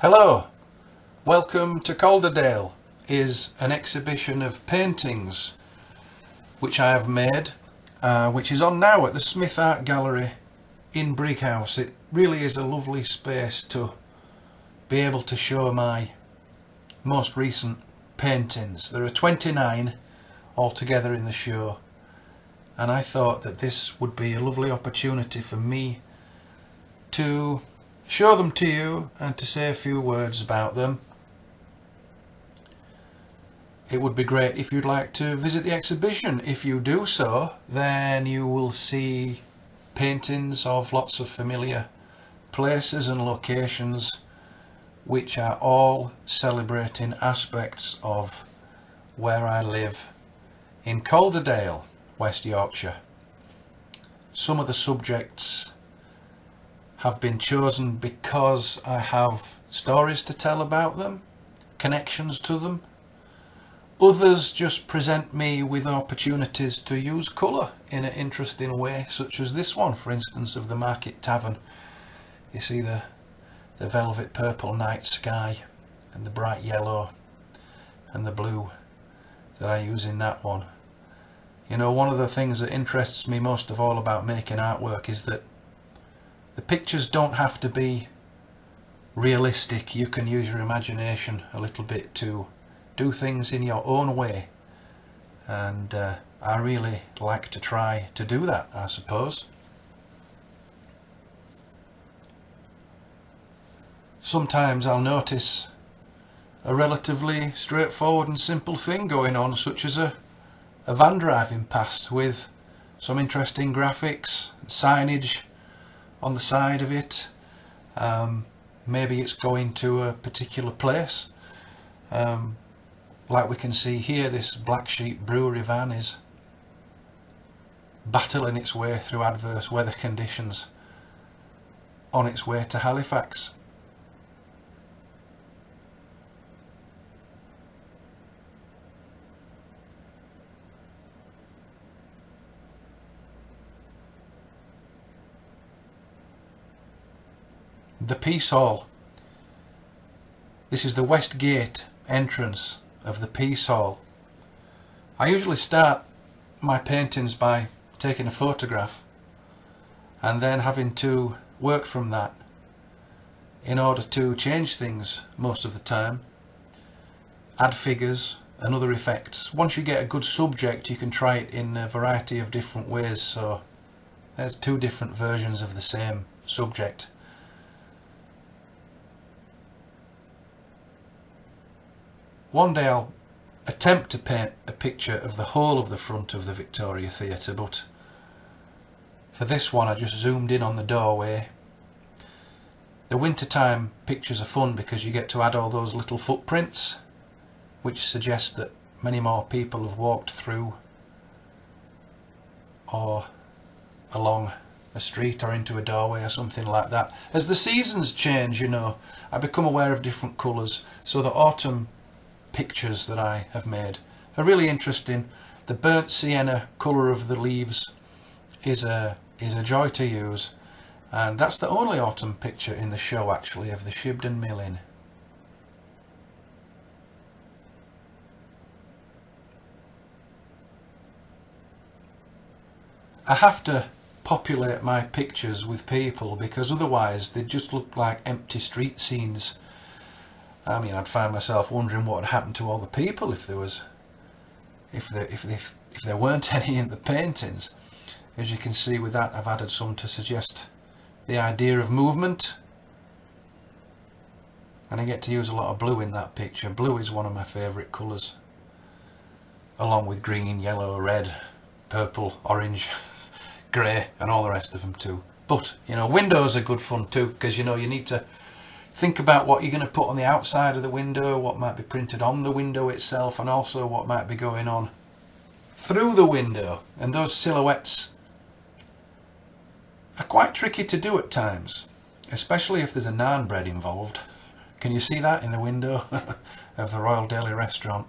Hello, welcome to Calderdale is an exhibition of paintings which I have made, which is on now at the Smith Art Gallery in Brighouse. It really is a lovely space to be able to show my most recent paintings. There are 29 altogether in the show, and I thought that this would be a lovely opportunity for me to show them to you and to say a few words about them. It would be great if you'd like to visit the exhibition. If you do so, then you will see paintings of lots of familiar places and locations which are all celebrating aspects of where I live in Calderdale, West Yorkshire. Some of the subjects have been chosen because I have stories to tell about them, connections to them. Others just present me with opportunities to use colour in an interesting way, such as this one, for instance, of the Market Tavern. You see the velvet purple night sky and the bright yellow and the blue that I use in that one. You know, one of the things that interests me most of all about making artwork is that the pictures don't have to be realistic. You can use your imagination a little bit to do things in your own way, and I really like to try to do that, I suppose. Sometimes I'll notice a relatively straightforward and simple thing going on, such as a van driving past with some interesting graphics and signage on the side of it. Maybe it's going to a particular place. Like we can see here, this Black Sheep brewery van is battling its way through adverse weather conditions on its way to Halifax. The Peace Hall. This is the west gate entrance of the Peace Hall. I usually start my paintings by taking a photograph and then having to work from that in order to change things most of the time, add figures and other effects. Once you get a good subject, you can try it in a variety of different ways, so there's two different versions of the same subject. One day I'll attempt to paint a picture of the whole of the front of the Victoria Theatre, but for this one I just zoomed in on the doorway. The wintertime pictures are fun because you get to add all those little footprints which suggest that many more people have walked through or along a street or into a doorway or something like that. As the seasons change, you know, I become aware of different colours, so the autumn pictures that I have made are really interesting. The burnt sienna colour of the leaves is a joy to use, and that's the only autumn picture in the show actually of the Shibden Mill Inn. I have to populate my pictures with people because otherwise they just look like empty street scenes. I mean, I'd find myself wondering what had happened to all the people if there weren't any in the paintings. As you can see with that, I've added some to suggest the idea of movement, and I get to use a lot of blue in that picture. Blue is one of my favourite colours, along with green, yellow, red, purple, orange, grey and all the rest of them too. But you know, windows are good fun too, because you know, you need to think about what you're going to put on the outside of the window, what might be printed on the window itself, and also what might be going on through the window. And those silhouettes are quite tricky to do at times, especially if there's a naan bread involved. Can you see that in the window of the Royal Daily restaurant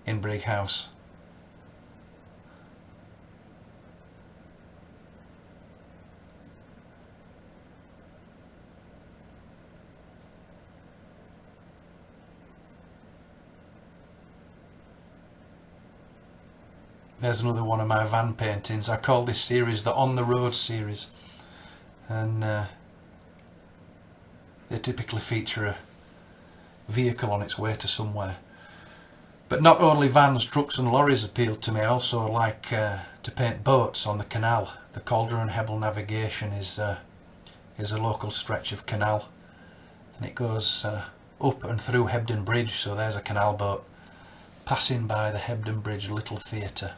in Brighouse? There's another one of my van paintings. I call this series the On the Road series, and they typically feature a vehicle on its way to somewhere. But not only vans, trucks and lorries appealed to me. I also like to paint boats on the canal. The Calderdale navigation is a local stretch of canal, and it goes up and through Hebden Bridge, so there's a canal boat passing by the Hebden Bridge Little Theatre.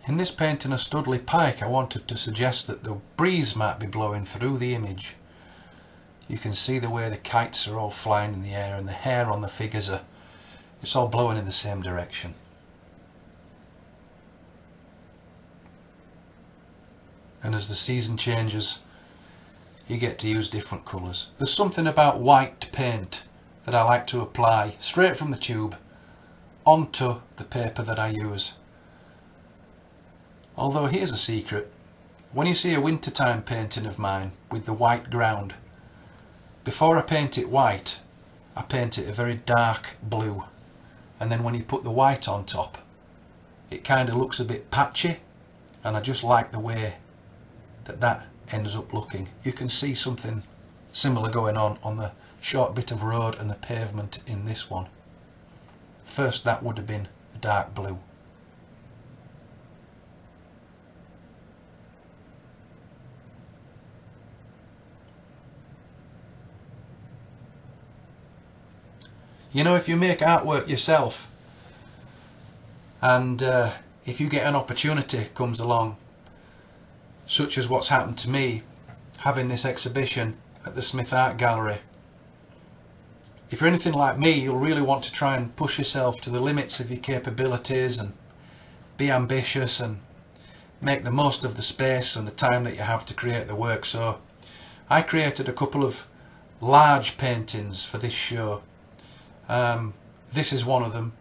In this painting of Studley Pike, I wanted to suggest that the breeze might be blowing through the image. You can see the way the kites are all flying in the air, and the hair on the figures it's all blowing in the same direction. And as the season changes, you get to use different colours. There's something about white paint that I like to apply straight from the tube onto the paper that I use. Although here's a secret: when you see a wintertime painting of mine with the white ground, before I paint it white, I paint it a very dark blue, and then when you put the white on top, it kind of looks a bit patchy, and I just like the way that ends up looking. You can see something similar going on the short bit of road and the pavement in this one. First that would have been a dark blue. You know, if you make artwork yourself, and if you get an opportunity comes along, such as what's happened to me, having this exhibition at the Smith Art Gallery, if you're anything like me, you'll really want to try and push yourself to the limits of your capabilities and be ambitious and make the most of the space and the time that you have to create the work. So I created a couple of large paintings for this show. This is one of them.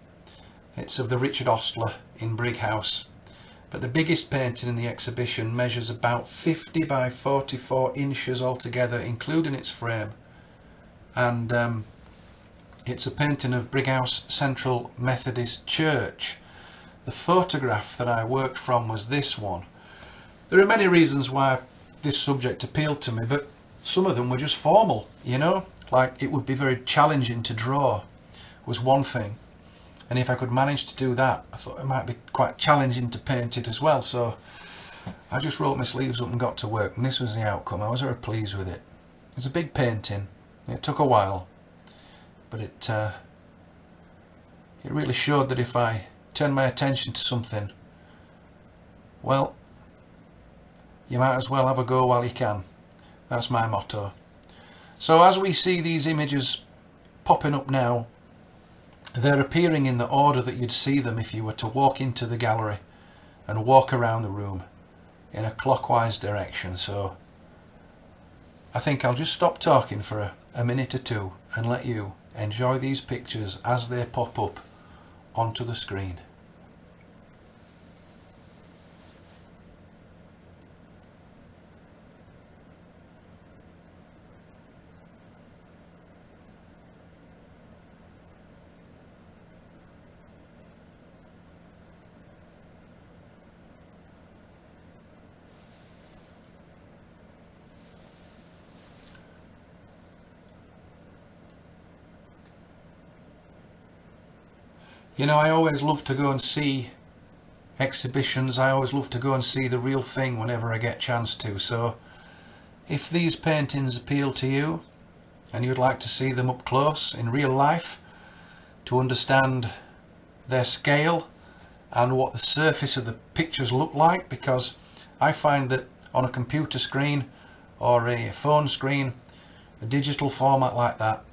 It's of the Richard Ostler in Brighouse, but the biggest painting in the exhibition measures about 50 by 44 inches altogether, including its frame, and it's a painting of Brighouse Central Methodist Church. The photograph that I worked from was this one. There are many reasons why this subject appealed to me, but some of them were just formal, you know, like it would be very challenging to draw was one thing, and if I could manage to do that, I thought it might be quite challenging to paint it as well. So I just rolled my sleeves up and got to work, and this was the outcome. I was very pleased with it. It was a big painting. It took a while, but it really showed that if I turn my attention to something, well, you might as well have a go while you can. That's my motto. So as we see these images popping up now, they're appearing in the order that you'd see them if you were to walk into the gallery and walk around the room in a clockwise direction. So I think I'll just stop talking for a minute or two and let you enjoy these pictures as they pop up onto the screen. You know, I always love to go and see exhibitions. I always love to go and see the real thing whenever I get a chance to. So if these paintings appeal to you and you'd like to see them up close in real life to understand their scale and what the surface of the pictures look like, because I find that on a computer screen or a phone screen, a digital format like that,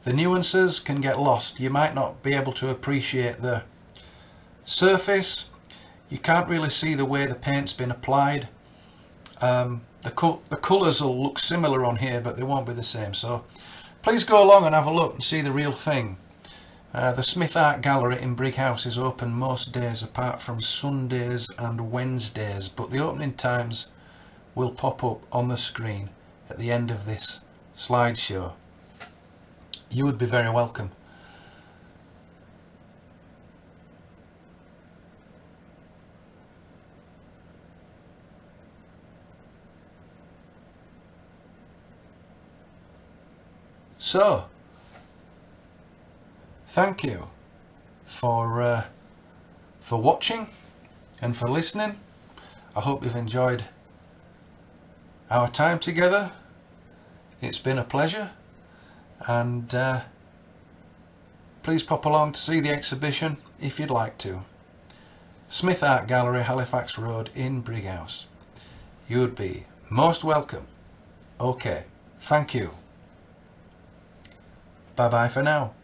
the nuances can get lost. You might not be able to appreciate the surface. You can't really see the way the paint's been applied. The colours will look similar on here, but they won't be the same. So please go along and have a look and see the real thing. The Smith Art Gallery in Brighouse is open most days apart from Sundays and Wednesdays, but the opening times will pop up on the screen at the end of this slideshow, you would be very welcome. So, thank you for watching and for listening. I hope you've enjoyed our time together. It's been a pleasure, and please pop along to see the exhibition if you'd like to. Smith Art Gallery, Halifax Road in Brighouse. You would be most welcome. Okay, thank you. Bye bye for now.